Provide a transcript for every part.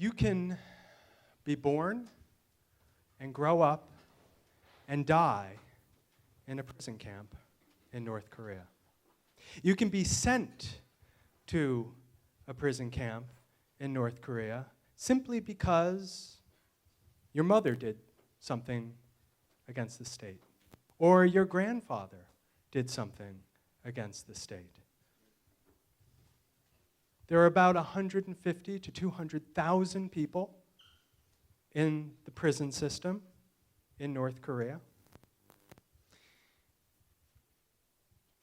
You can be born and grow up and die in a prison camp in North Korea. You can be sent to a prison camp in North Korea simply because your mother did something against the state, or your grandfather did something against the state. There are about 150 to 200,000 people in the prison system in North Korea.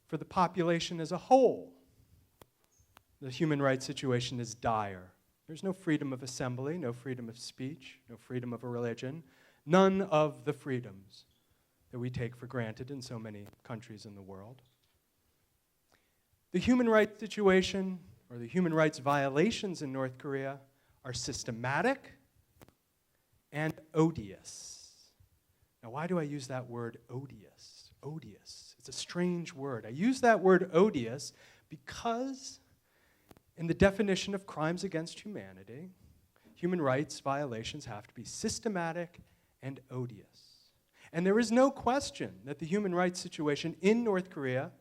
For the population as a whole, the human rights situation is dire. There's no freedom of assembly, no freedom of speech, no freedom of a religion, none of the freedoms that we take for granted in so many countries in the world. The human rights situation, or the human rights violations in North Korea, are systematic and odious. Now, why do I use that word odious? Odious. It's a strange word. I use that word odious because in the definition of crimes against humanity, human rights violations have to be systematic and odious. And there is no question that the human rights situation in North Korea,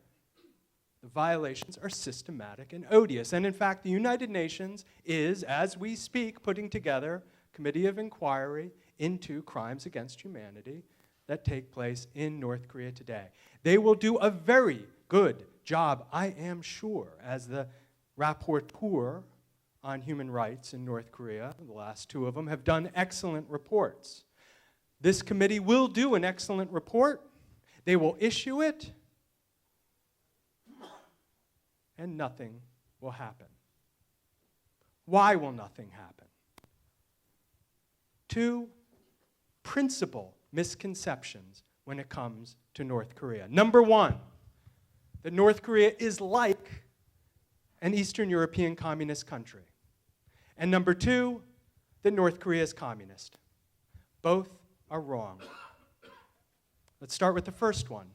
the violations are systematic and odious. And in fact, the United Nations is, as we speak, putting together a committee of inquiry into crimes against humanity that take place in North Korea today. They will do a very good job, I am sure, as the rapporteur on human rights in North Korea. The last two of them have done excellent reports. This committee will do an excellent report. They will issue it, and nothing will happen. Why will nothing happen? Two principal misconceptions when it comes to North Korea. Number one, that North Korea is like an Eastern European communist country. And number two, that North Korea is communist. Both are wrong. Let's start with the first one.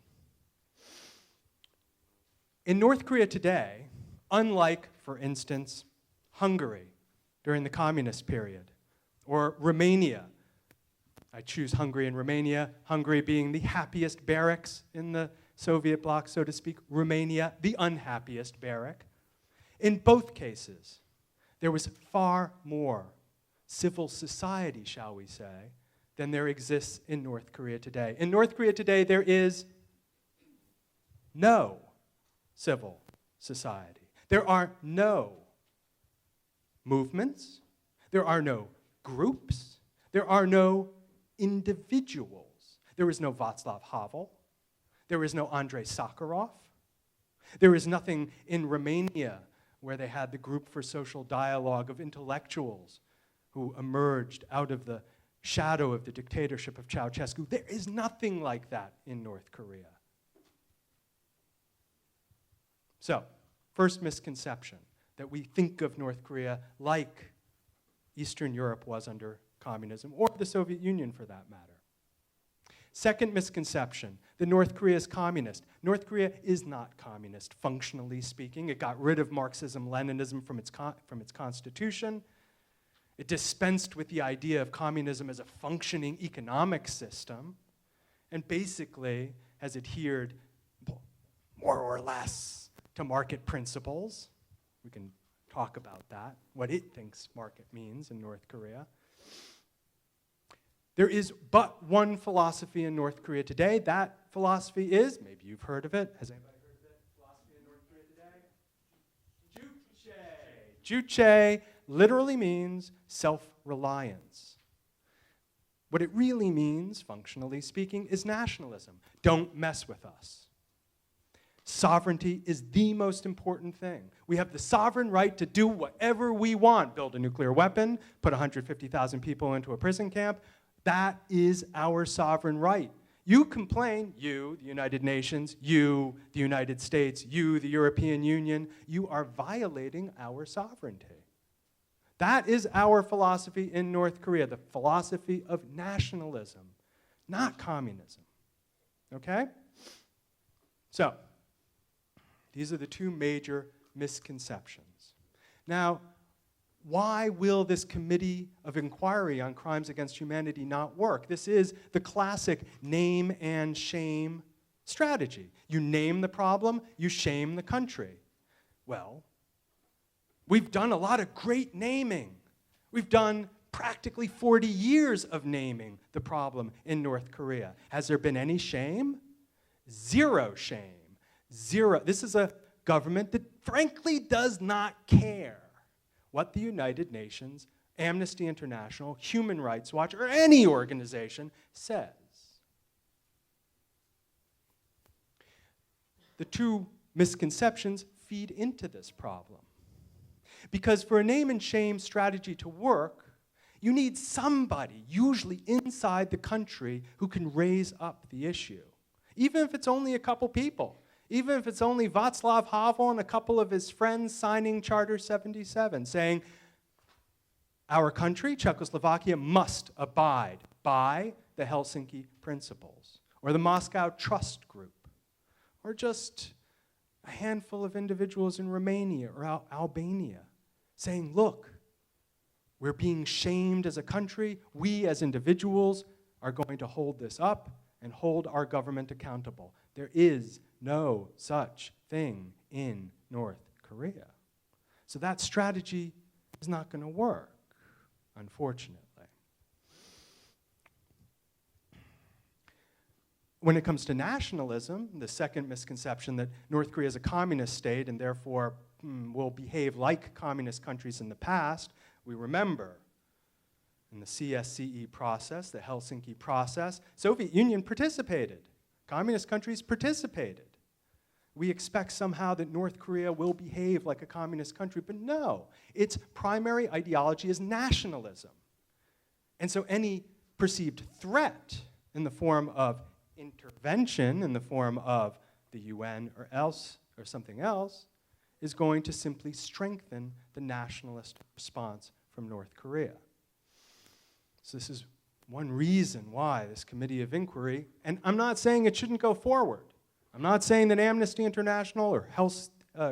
In North Korea today, unlike, for instance, Hungary during the communist period, or Romania, I choose Hungary and Romania, Hungary being the happiest barracks in the Soviet bloc, so to speak, Romania, the unhappiest barrack. In both cases, there was far more civil society, shall we say, than there exists in North Korea today. In North Korea today, there is no civil society. There are no movements. There are no groups. There are no individuals. There is no Václav Havel. There is no Andrei Sakharov. There is nothing in Romania where they had the Group for Social Dialogue of intellectuals who emerged out of the shadow of the dictatorship of Ceausescu. There is nothing like that in North Korea. So, first misconception, that we think of North Korea like Eastern Europe was under communism, or the Soviet Union for that matter. Second misconception, that North Korea is communist. North Korea is not communist, functionally speaking. It got rid of Marxism-Leninism from its constitution. It dispensed with the idea of communism as a functioning economic system, and basically has adhered more or less to market principles. We can talk about that, what it thinks market means in North Korea. There is but one philosophy in North Korea today. That philosophy is, maybe you've heard of it. Has anybody heard of it? Philosophy in North Korea today? Juche. Juche literally means self-reliance. What it really means, functionally speaking, is nationalism. Don't mess with us. Sovereignty is the most important thing. We have the sovereign right to do whatever we want. Build a nuclear weapon, put 150,000 people into a prison camp. That is our sovereign right. You complain, you, the United Nations, you, the United States, you, the European Union, you are violating our sovereignty. That is our philosophy in North Korea, the philosophy of nationalism, not communism. Okay? So, these are the two major misconceptions. Now, why will this committee of inquiry on crimes against humanity not work? This is the classic name and shame strategy. You name the problem, you shame the country. Well, we've done a lot of great naming. We've done practically 40 years of naming the problem in North Korea. Has there been any shame? Zero shame. Zero. This is a government that frankly does not care what the United Nations, Amnesty International, Human Rights Watch, or any organization says. The two misconceptions feed into this problem. Because for a name and shame strategy to work, you need somebody, usually inside the country, who can raise up the issue. Even if it's only a couple people. Even if it's only Václav Havel and a couple of his friends signing Charter 77, saying, our country, Czechoslovakia, must abide by the Helsinki Principles, or the Moscow Trust Group, or just a handful of individuals in Romania or Albania, saying, look, we're being shamed as a country. We as individuals are going to hold this up and hold our government accountable. There is no such thing in North Korea. So that strategy is not going to work, unfortunately. When it comes to nationalism, the second misconception that North Korea is a communist state and therefore will behave like communist countries in the past, we remember in the CSCE process, the Helsinki process, Soviet Union participated. Communist countries participated. We expect somehow that North Korea will behave like a communist country, but no. Its primary ideology is nationalism. And so any perceived threat in the form of intervention, in the form of the UN or something else, is going to simply strengthen the nationalist response from North Korea. So this is one reason why this committee of inquiry, and I'm not saying it shouldn't go forward. I'm not saying that Amnesty International or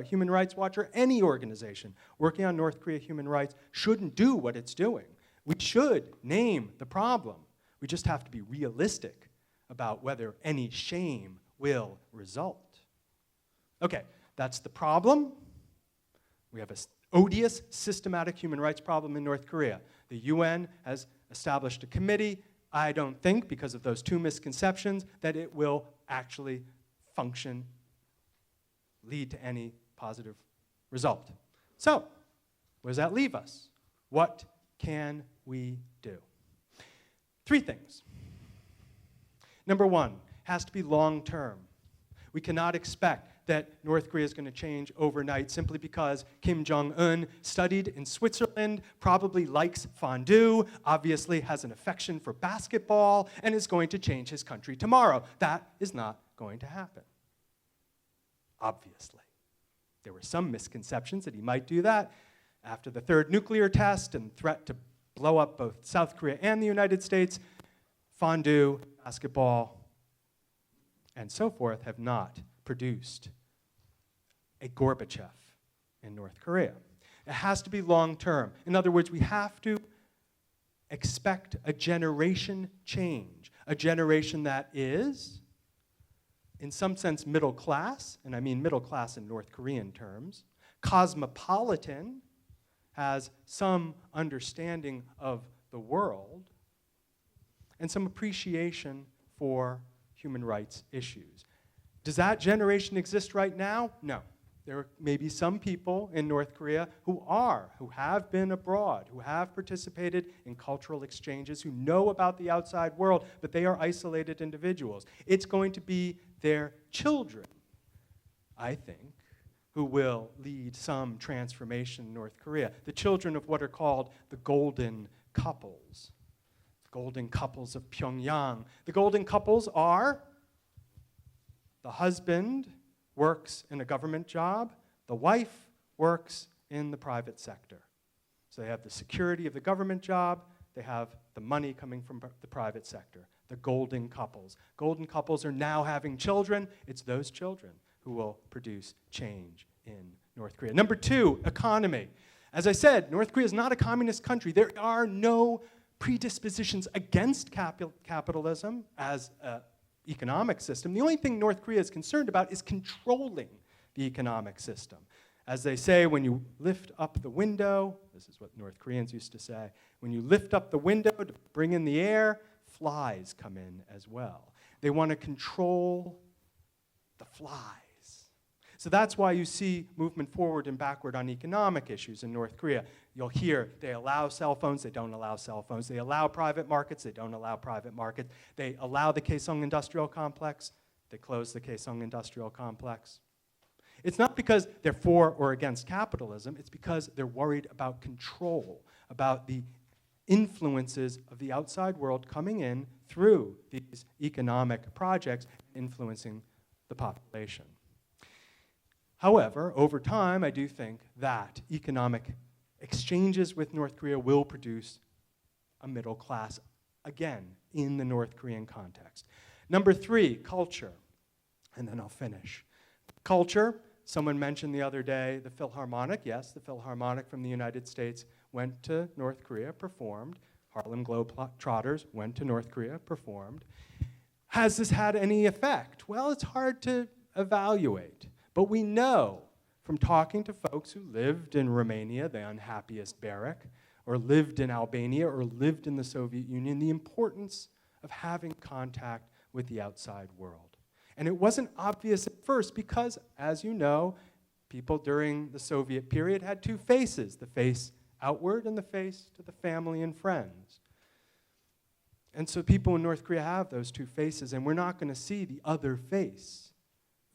Human Rights Watch or any organization working on North Korea human rights shouldn't do what it's doing. We should name the problem. We just have to be realistic about whether any shame will result. Okay, that's the problem. We have an odious, systematic human rights problem in North Korea. The UN has established a committee. I don't think, because of those two misconceptions, that it will actually function, lead to any positive result. So, where does that leave us? What can we do? Three things. Number one, has to be long-term. We cannot expect that North Korea is going to change overnight simply because Kim Jong-un studied in Switzerland, probably likes fondue, obviously has an affection for basketball, and is going to change his country tomorrow. That is not going to happen, obviously. There were some misconceptions that he might do that after the third nuclear test and threat to blow up both South Korea and the United States. Fondue, basketball, and so forth have not produced a Gorbachev in North Korea. It has to be long-term. In other words, we have to expect a generation change, a generation that is, in some sense, middle class, and I mean middle class in North Korean terms, cosmopolitan, has some understanding of the world, and some appreciation for human rights issues. Does that generation exist right now? No. There may be some people in North Korea who have been abroad, who have participated in cultural exchanges, who know about the outside world, but they are isolated individuals. It's going to be their children, I think, who will lead some transformation in North Korea. The children of what are called the golden couples. The golden couples of Pyongyang. The golden couples are the husband works in a government job, the wife works in the private sector. So they have the security of the government job, they have the money coming from the private sector. The golden couples. Golden couples are now having children. It's those children who will produce change in North Korea. Number two, economy. As I said, North Korea is not a communist country. There are no predispositions against capitalism as an economic system. The only thing North Korea is concerned about is controlling the economic system. As they say, when you lift up the window, this is what North Koreans used to say, when you lift up the window to bring in the air, flies come in as well. They want to control the flies. So that's why you see movement forward and backward on economic issues in North Korea. You'll hear they allow cell phones, they don't allow cell phones. They allow private markets, they don't allow private markets. They allow the Kaesong Industrial Complex, they close the Kaesong Industrial Complex. It's not because they're for or against capitalism, it's because they're worried about control, about the influences of the outside world coming in through these economic projects, influencing the population. However, over time, I do think that economic exchanges with North Korea will produce a middle class, again, in the North Korean context. Number 3, culture. And then I'll finish. Culture, someone mentioned the other day the Philharmonic. Yes, the Philharmonic from the United States went to North Korea, performed. Harlem Globetrotters went to North Korea, performed. Has this had any effect? Well, it's hard to evaluate. But we know from talking to folks who lived in Romania, the unhappiest barrack, or lived in Albania, or lived in the Soviet Union, the importance of having contact with the outside world. And it wasn't obvious at first because, as you know, people during the Soviet period had 2 faces, the face outward and the face to the family and friends. And so people in North Korea have those 2 faces, and we're not going to see the other face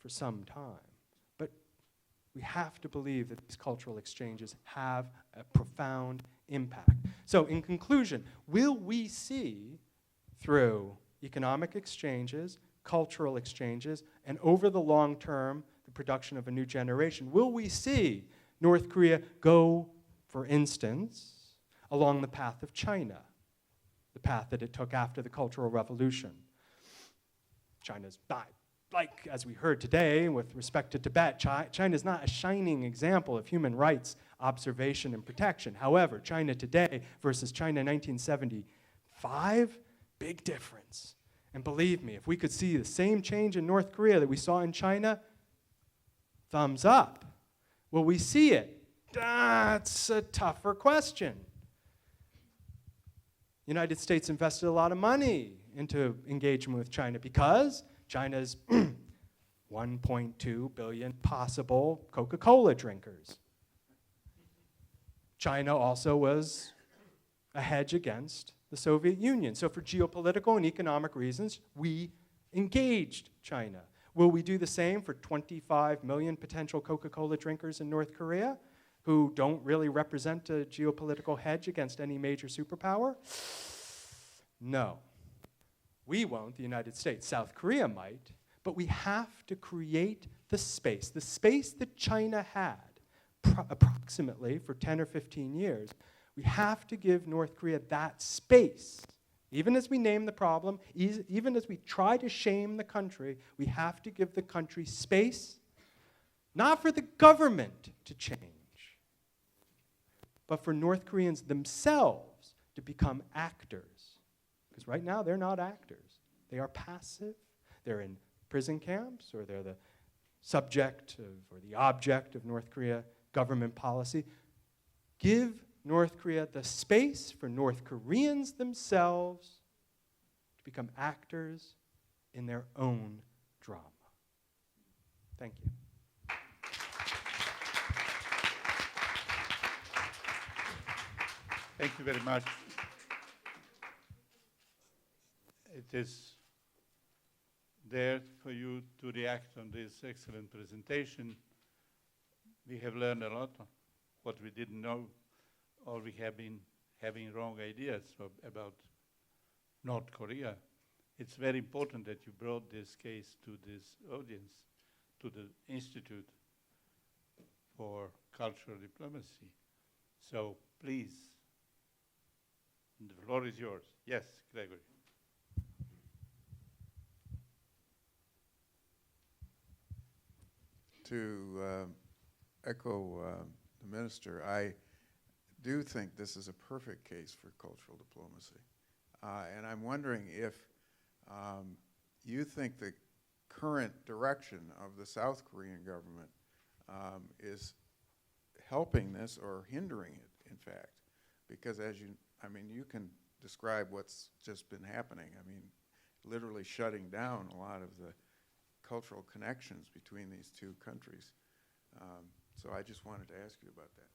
for some time. We have to believe that these cultural exchanges have a profound impact. So in conclusion, will we see through economic exchanges, cultural exchanges, and over the long term, the production of a new generation, will we see North Korea go, for instance, along the path of China, the path that it took after the Cultural Revolution? China's not, like, as we heard today with respect to Tibet, China is not a shining example of human rights observation and protection. However, China today versus China in 1975, big difference. And believe me, if we could see the same change in North Korea that we saw in China, thumbs up. Will we see it? That's a tougher question. The United States invested a lot of money into engagement with China because China's 1.2 billion possible Coca-Cola drinkers. China also was a hedge against the Soviet Union. So for geopolitical and economic reasons, we engaged China. Will we do the same for 25 million potential Coca-Cola drinkers in North Korea who don't really represent a geopolitical hedge against any major superpower? No. We won't, the United States. South Korea might, but we have to create the space that China had approximately for 10 or 15 years. We have to give North Korea that space. Even as we name the problem, even as we try to shame the country, we have to give the country space, not for the government to change, but for North Koreans themselves to become actors. Because right now, they're not actors. They are passive. They're in prison camps, or they're the subject of, or the object of North Korea government policy. Give North Korea the space for North Koreans themselves to become actors in their own drama. Thank you. Thank you very much. It is there for you to react on this excellent presentation. We have learned a lot of what we didn't know, or we have been having wrong ideas about North Korea. It's very important that you brought this case to this audience, to the Institute for Cultural Diplomacy. So please, the floor is yours. Yes, Gregory. To echo the minister, I do think this is a perfect case for cultural diplomacy. And I'm wondering if you think the current direction of the South Korean government is helping this or hindering it, in fact. Because you can describe what's just been happening. I mean, literally shutting down a lot of the cultural connections between these two countries. So I just wanted to ask you about that.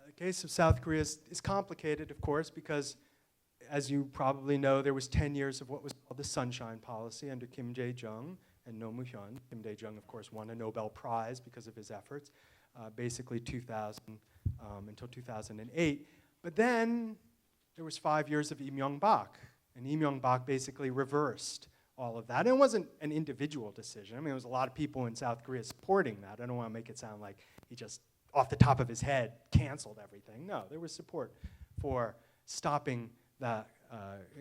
The case of South Korea is complicated, of course, because, as you probably know, there was 10 years of what was called the Sunshine Policy under Kim Dae-jung and Roh Moo-hyun. Kim Dae-jung, of course, won a Nobel Prize because of his efforts, basically 2000 until 2008. But then there was 5 years of Lee Myung-bak, and Lee Myung-bak basically reversed all of that. And it wasn't an individual decision. I mean, there was a lot of people in South Korea supporting that. I don't want to make it sound like he just, off the top of his head, canceled everything. No, there was support for stopping that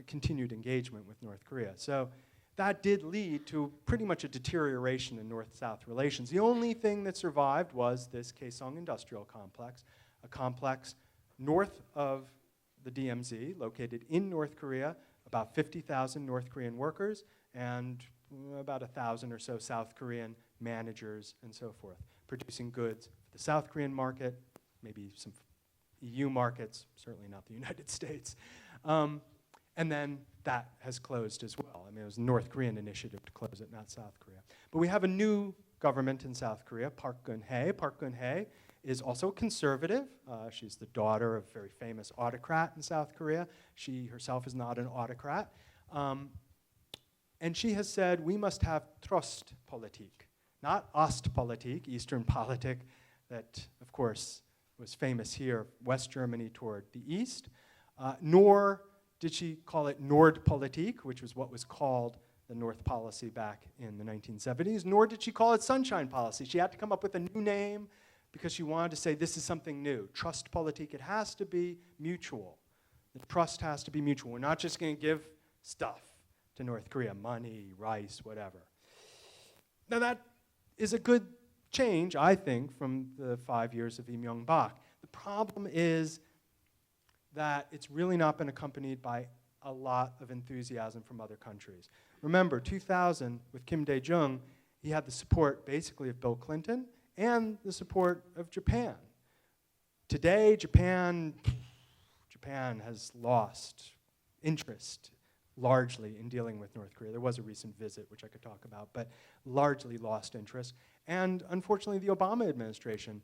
continued engagement with North Korea. So that did lead to pretty much a deterioration in North-South relations. The only thing that survived was this Kaesong Industrial Complex, a complex north of the DMZ, located in North Korea, about 50,000 North Korean workers, and about 1,000 or so South Korean managers and so forth, producing goods for the South Korean market, maybe some EU markets, certainly not the United States. And then that has closed as well. I mean, it was a North Korean initiative to close it, not South Korea. But we have a new government in South Korea, Park Geun-hye. Park Geun-hye is also conservative. She's the daughter of a very famous autocrat in South Korea. She herself is not an autocrat. And she has said, we must have Trostpolitik, not Ostpolitik, Eastern politic, that, of course, was famous here, West Germany toward the east, nor did she call it Nordpolitik, which was what was called the North policy back in the 1970s, nor did she call it Sunshine Policy. She had to come up with a new name because she wanted to say this is something new. Trustpolitik, it has to be mutual. The trust has to be mutual. We're not just going to give stuff to North Korea, money, rice, whatever. Now that is a good change, I think, from the 5 years of Lee Myung-bak. The problem is that it's really not been accompanied by a lot of enthusiasm from other countries. Remember, 2000, with Kim Dae-jung, he had the support basically of Bill Clinton and the support of Japan. Today, Japan has lost interest largely in dealing with North Korea. There was a recent visit, which I could talk about, but largely lost interest. And unfortunately, the Obama administration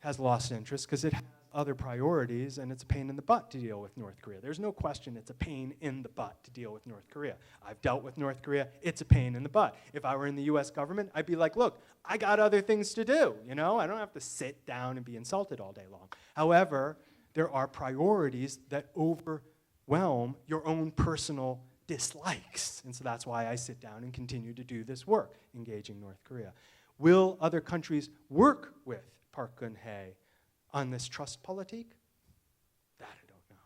has lost interest because it has other priorities, and it's a pain in the butt to deal with North Korea. There's no question it's a pain in the butt to deal with North Korea. I've dealt with North Korea. It's a pain in the butt. If I were in the US government, I'd be like, look, I got other things to do, you know? I don't have to sit down and be insulted all day long. However, there are priorities that overwhelm your own personal dislikes. And so that's why I sit down and continue to do this work, engaging North Korea. Will other countries work with Park Geun-hye on this Trustpolitik? That I don't know.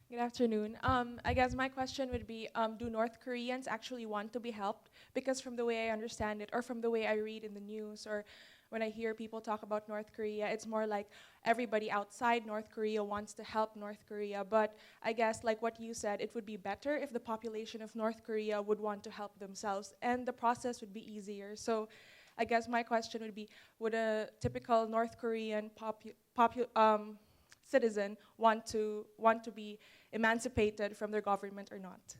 Good afternoon. I guess my question would be, do North Koreans actually want to be helped? Because from the way I understand it, or from the way I read in the news, or when I hear people talk about North Korea, it's more like everybody outside North Korea wants to help North Korea. But I guess, like what you said, it would be better if the population of North Korea would want to help themselves, and the process would be easier. So I guess my question would be, would a typical North Korean citizen want to be emancipated from their government or not?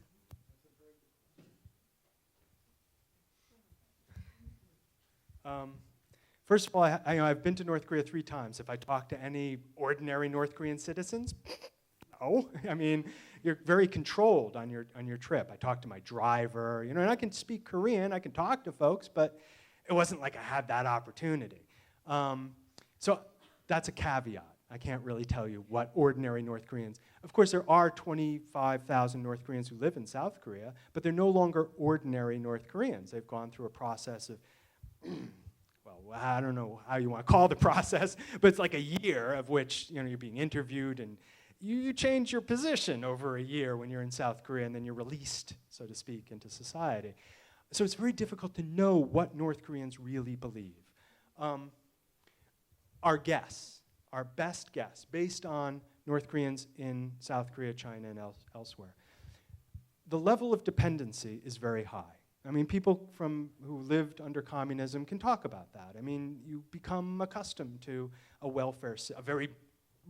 First of all, I've been to North Korea 3 times. If I talk to any ordinary North Korean citizens, no. I mean, you're very controlled on your trip. I talked to my driver, and I can speak Korean, I can talk to folks, but it wasn't like I had that opportunity. So that's a caveat. I can't really tell you what ordinary North Koreans. Of course, there are 25,000 North Koreans who live in South Korea, but they're no longer ordinary North Koreans. They've gone through a process of well, I don't know how you want to call the process, but it's like a year of which you're being interviewed and you change your position over a year when you're in South Korea, and then you're released, so to speak, into society. So it's very difficult to know what North Koreans really believe. Our guess, our best guess, based on North Koreans in South Korea, China, and elsewhere, the level of dependency is very high. I mean, people who lived under communism can talk about that. I mean, you become accustomed to a welfare, a very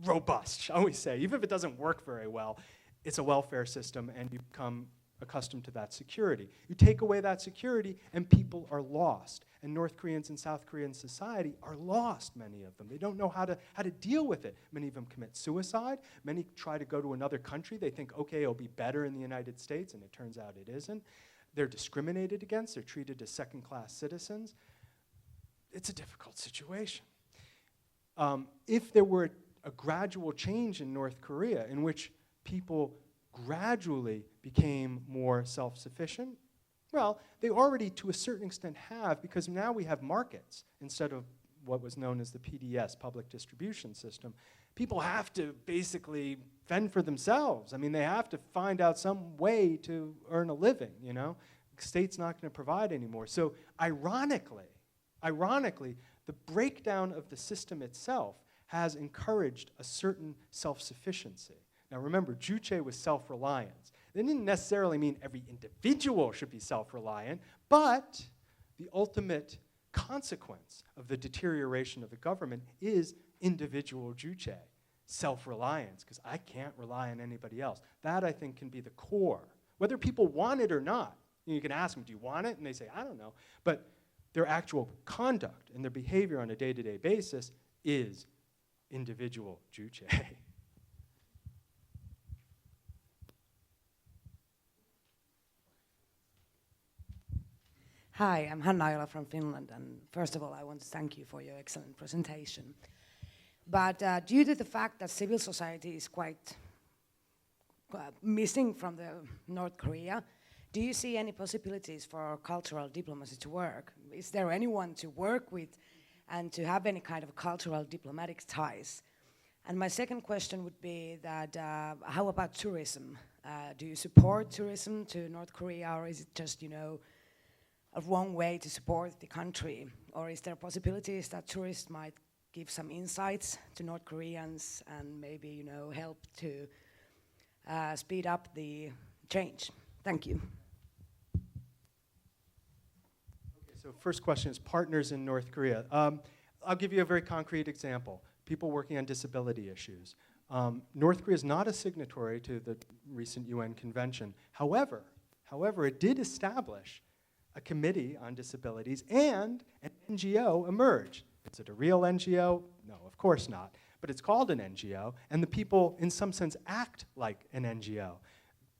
robust, shall we say, even if it doesn't work very well, it's a welfare system, and you become accustomed to that security. You take away that security, and people are lost. And North Koreans in South Korean society are lost, many of them. They don't know how to deal with it. Many of them commit suicide. Many try to go to another country. They think, okay, it'll be better in the United States, and it turns out it isn't. They're discriminated against. They're treated as second-class citizens. It's a difficult situation. If there were a gradual change in North Korea in which people gradually became more self-sufficient, well, they already to a certain extent have, because now we have markets instead of what was known as the PDS, public distribution system. People have to basically fend for themselves. I mean, they have to find out some way to earn a living, you know? The state's not going to provide anymore. So ironically, the breakdown of the system itself has encouraged a certain self-sufficiency. Now remember, Juche was self-reliance. That didn't necessarily mean every individual should be self-reliant, but the ultimate consequence of the deterioration of the government is individual Juche, self-reliance, because I can't rely on anybody else. That, I think, can be the core. Whether people want it or not, you can ask them, do you want it? And they say, I don't know. But their actual conduct and their behavior on a day-to-day basis is individual Juche. Hi, I'm Hanna Ajola from Finland, and first of all, I want to thank you for your excellent presentation. But due to the fact that civil society is quite missing from the North Korea, do you see any possibilities for cultural diplomacy to work? Is there anyone to work with and to have any kind of cultural diplomatic ties? And my second question would be that how about tourism? Do you support tourism to North Korea, or is it just, you know, a wrong way to support the country? Or is there possibilities that tourists might give some insights to North Koreans and maybe, you know, help to speed up the change? Thank you. Okay, so first question is partners in North Korea. I'll give you a very concrete example. People working on disability issues. North Korea is not a signatory to the recent UN convention. However, it did establish a committee on disabilities, and an NGO emerged. Is it a real NGO? No, of course not. But it's called an NGO, and the people, in some sense, act like an NGO,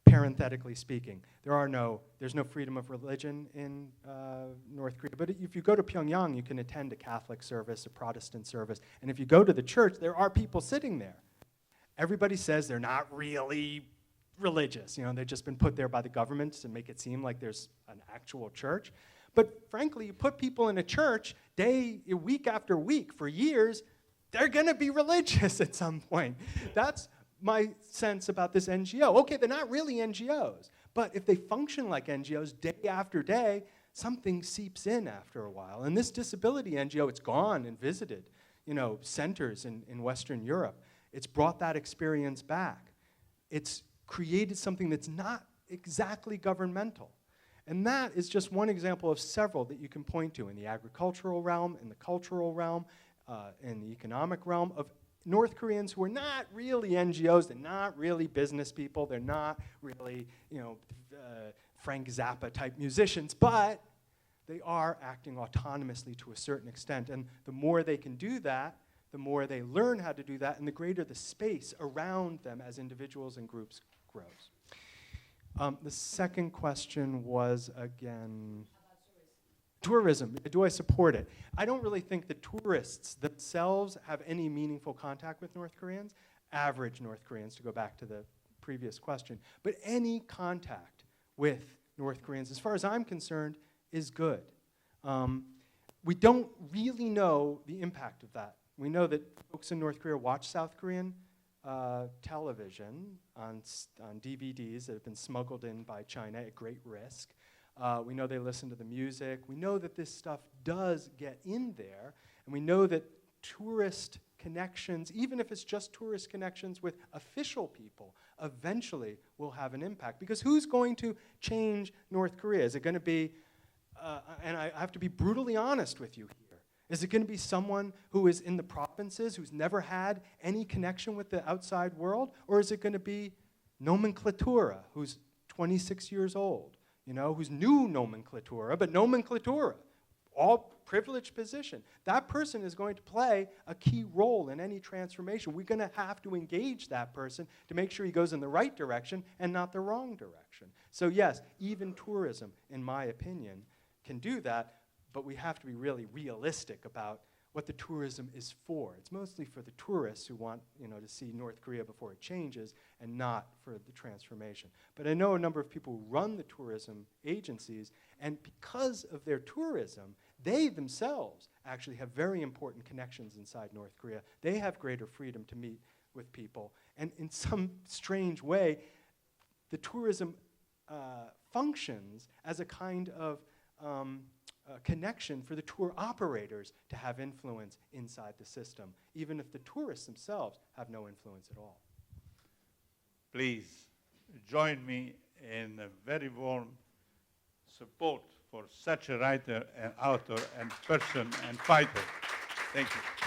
parenthetically speaking. There's no freedom of religion in North Korea, but if you go to Pyongyang, you can attend a Catholic service, a Protestant service, and if you go to the church, there are people sitting there. Everybody says they're not really religious. You know, they've just been put there by the government to make it seem like there's an actual church. But frankly, you put people in a church week after week for years, they're going to be religious at some point. That's my sense about this NGO. Okay, they're not really NGOs, but if they function like NGOs day after day, something seeps in after a while. And this disability NGO, it's gone and visited, you know, centers in Western Europe. It's brought that experience back. It's created something that's not exactly governmental. And that is just one example of several that you can point to in the agricultural realm, in the cultural realm, in the economic realm of North Koreans who are not really NGOs, they're not really business people, they're not really, you know, Frank Zappa type musicians, but they are acting autonomously to a certain extent. And the more they can do that, the more they learn how to do that, and the greater the space around them as individuals and groups grows. The second question was, again, tourism. Do I support it? I don't really think the tourists themselves have any meaningful contact with North Koreans, average North Koreans, to go back to the previous question. But any contact with North Koreans, as far as I'm concerned, is good. We don't really know the impact of that. We know that folks in North Korea watch South Korean television on DVDs that have been smuggled in by China at great risk. We know they listen to the music. We know that this stuff does get in there. And we know that tourist connections, even if it's just tourist connections with official people, eventually will have an impact. Because who's going to change North Korea? Is it going to be, and I have to be brutally honest with you here, is it going to be someone who is in the provinces, who's never had any connection with the outside world? Or is it going to be nomenclatura, who's 26 years old, who's new nomenclatura, but nomenclatura, all privileged position? That person is going to play a key role in any transformation. We're going to have to engage that person to make sure he goes in the right direction and not the wrong direction. So yes, even tourism, in my opinion, can do that, but we have to be really realistic about what the tourism is for. It's mostly for the tourists who want, to see North Korea before it changes, and not for the transformation. But I know a number of people who run the tourism agencies, and because of their tourism, they themselves actually have very important connections inside North Korea. They have greater freedom to meet with people, and in some strange way, the tourism functions as a kind of connection for the tour operators to have influence inside the system, even if the tourists themselves have no influence at all. Please join me in a very warm support for such a writer and author and person and fighter. Thank you.